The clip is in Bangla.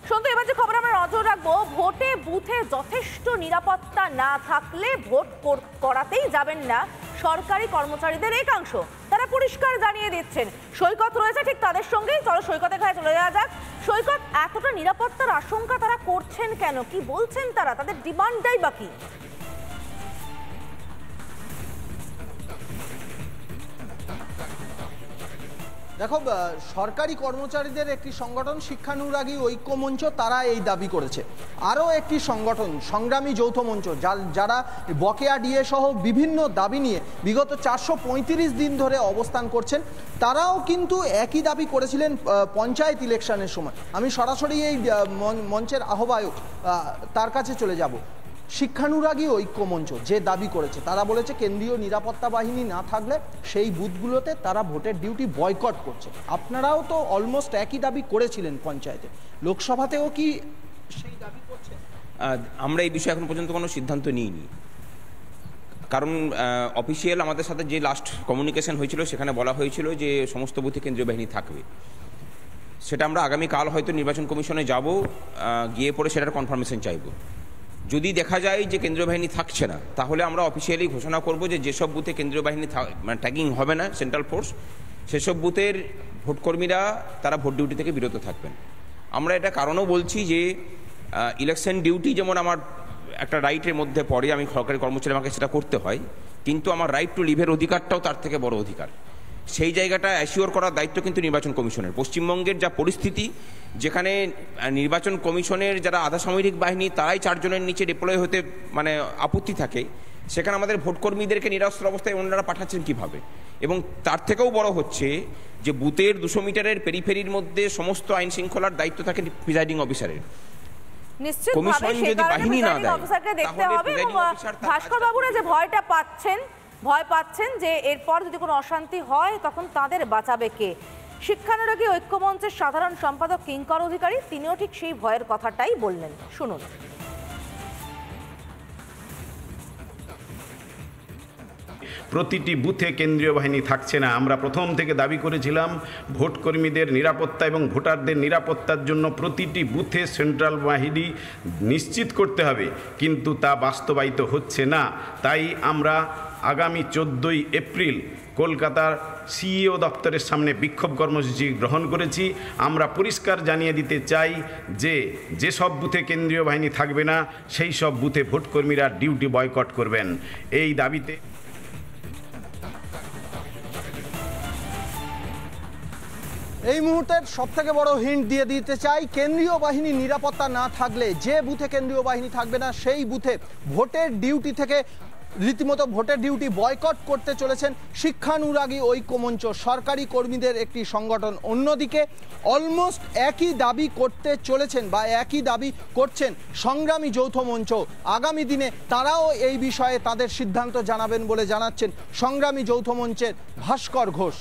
সন্তু, এবার যে খবর আমরা নজর রাখবো, ভোটে বুথে যথেষ্ট নিরাপত্তা না থাকলে ভোট করাতেই যাবেন না সরকারি কর্মচারীদের একাংশ। তারা পরিষ্কার জানিয়ে দিচ্ছেন। সৈকত রয়েছে ঠিক তাদের সঙ্গেই, চলো সৈকতের ঘায়ে চলে যাওয়া যাক। সৈকত, এতটা নিরাপত্তার আশঙ্কা তারা করছেন কেন? কি বলছেন তারা? তাদের ডিমান্ডটাই বা কি? দেখো, সরকারি কর্মচারীদের একটি সংগঠন শিক্ষানুরাগী ঐক্যমঞ্চ তারা এই দাবি করেছে। আরও একটি সংগঠন সংগ্রামী যৌথ মঞ্চ, যারা বকেয়া ডিএ সহ বিভিন্ন দাবি নিয়ে বিগত 435 দিন ধরে অবস্থান করছেন, তারাও কিন্তু একই দাবি করেছিলেন পঞ্চায়েত ইলেকশনের সময়। আমি সরাসরি এই মঞ্চের আহ্বায়ক তার কাছে চলে যাব। শিক্ষানুরাগী ঐক্যমঞ্চ যে দাবি করেছে, তারা বলেছে কেন্দ্রীয় নিরাপত্তা বাহিনী না থাকলে সেই বুথগুলোতে তারা ভোটের ডিউটি বয়কট করছে। আপনারাও তো অলমোস্ট একই দাবি করেছিলেন পঞ্চায়েতে, লোকসভাতেও কি সেই দাবি করছেন? আমরা এই বিষয়ে এখন পর্যন্ত কোনো সিদ্ধান্ত নিইনি, কারণ অফিসিয়াল আমাদের সাথে যে লাস্ট কমিউনিকেশন হয়েছিল সেখানে বলা হয়েছিল যে সমস্ত বুথে কেন্দ্রীয় বাহিনী থাকবে। সেটা আমরা আগামীকাল হয়তো নির্বাচন কমিশনে যাব, গিয়ে পরে সেটার কনফার্মেশন চাইব। যদি দেখা যায় যে কেন্দ্রীয় বাহিনী থাকছে না, তাহলে আমরা অফিসিয়ালি ঘোষণা করব যে যেসব বুথে কেন্দ্রীয় বাহিনী মানে ট্যাগিং হবে না, সেন্ট্রাল ফোর্স, সেসব বুথের ভোটকর্মীরা তারা ভোট ডিউটি থেকে বিরত থাকবেন। আমরা এটা কারণও বলছি যে ইলেকশন ডিউটি যেমন আমার একটা রাইটের মধ্যে পড়ে, আমি সরকারি কর্মচারী, আমাকে সেটা করতে হয়, কিন্তু আমার রাইট টু লিভের অধিকারটাও তার থেকে বড় অধিকার। সেই জায়গাটা অ্যাসিওর করার দায়িত্ব কিন্তু নির্বাচন কমিশনের। পশ্চিমবঙ্গের যা পরিস্থিতি, যেখানে নির্বাচন কমিশনের যারা আধা সামরিক বাহিনী তারাই 4 জনের নিচে ডিপ্লয় হতে মানে আপত্তি থাকে, সেখানে আমাদের ভোটকর্মীদেরকে নিরস্ত্র অবস্থায় ওনারা পাঠাচ্ছেন কিভাবে? এবং তার থেকেও বড় হচ্ছে যে বুথের 200 মিটারের পেরিফেরির মধ্যে সমস্ত আইন শৃঙ্খলার দায়িত্ব থাকে প্রিজাইডিং অফিসারের। নিশ্চিতভাবে সেই কারণে প্রিজাইডিং অফিসারকে দেখতে হবে। এবং ভাস্কর বাবুরা যে ভয় পাচ্ছেন যে এরপর যদি কোনো অশান্তি হয় তখন তাদের বাঁচাবে কে? শিক্ষানুরাগী ঐক্যমঞ্চের সাধারণ সম্পাদক কিঙ্কর অধিকারী তিনিও ঠিক সেই ভয়ের কথাটাই বললেন, শুনুন। প্রতিটি বুথে কেন্দ্রীয় বাহিনী থাকছে না। আমরা প্রথম থেকে দাবি করেছিলাম ভোটকর্মীদের নিরাপত্তা এবং ভোটারদের নিরাপত্তার জন্য প্রতিটি বুথে সেন্ট্রাল বাহিনী নিশ্চিত করতে হবে, কিন্তু তা বাস্তবায়িত হচ্ছে না। তাই আমরা আগামী 14ই এপ্রিল কলকাতার সিইও দপ্তরের সামনে বিক্ষোভ কর্মসূচি গ্রহণ করেছি। আমরা পরিষ্কার জানিয়ে দিতে চাই যে যেসব বুথে কেন্দ্রীয় বাহিনী থাকবে না সেই সব বুথে ভোটকর্মীরা ডিউটি বয়কট করবেন। এই দাবিতে এই মুহূর্তের সবথেকে বড় হিন্ট দিয়ে দিতে চাই, কেন্দ্রীয় বাহিনী নিরাপত্তা না থাকলে যে বুথে কেন্দ্রীয় বাহিনী থাকবে না সেই বুথে ভোটের ডিউটি থেকে রীতিমতো ভোটের ডিউটি বয়কট করতে চলেছেন শিক্ষানুরাগী ঐক্যমঞ্চ, সরকারি কর্মীদের একটি সংগঠন। অন্যদিকে অলমোস্ট একই দাবি করতে চলেছেন বা একই দাবি করছেন সংগ্রামী যৌথ মঞ্চ। আগামী দিনে তারাও এই বিষয়ে তাদের সিদ্ধান্ত জানাবেন বলে জানাচ্ছেন সংগ্রামী যৌথ মঞ্চের ভাস্কর ঘোষ।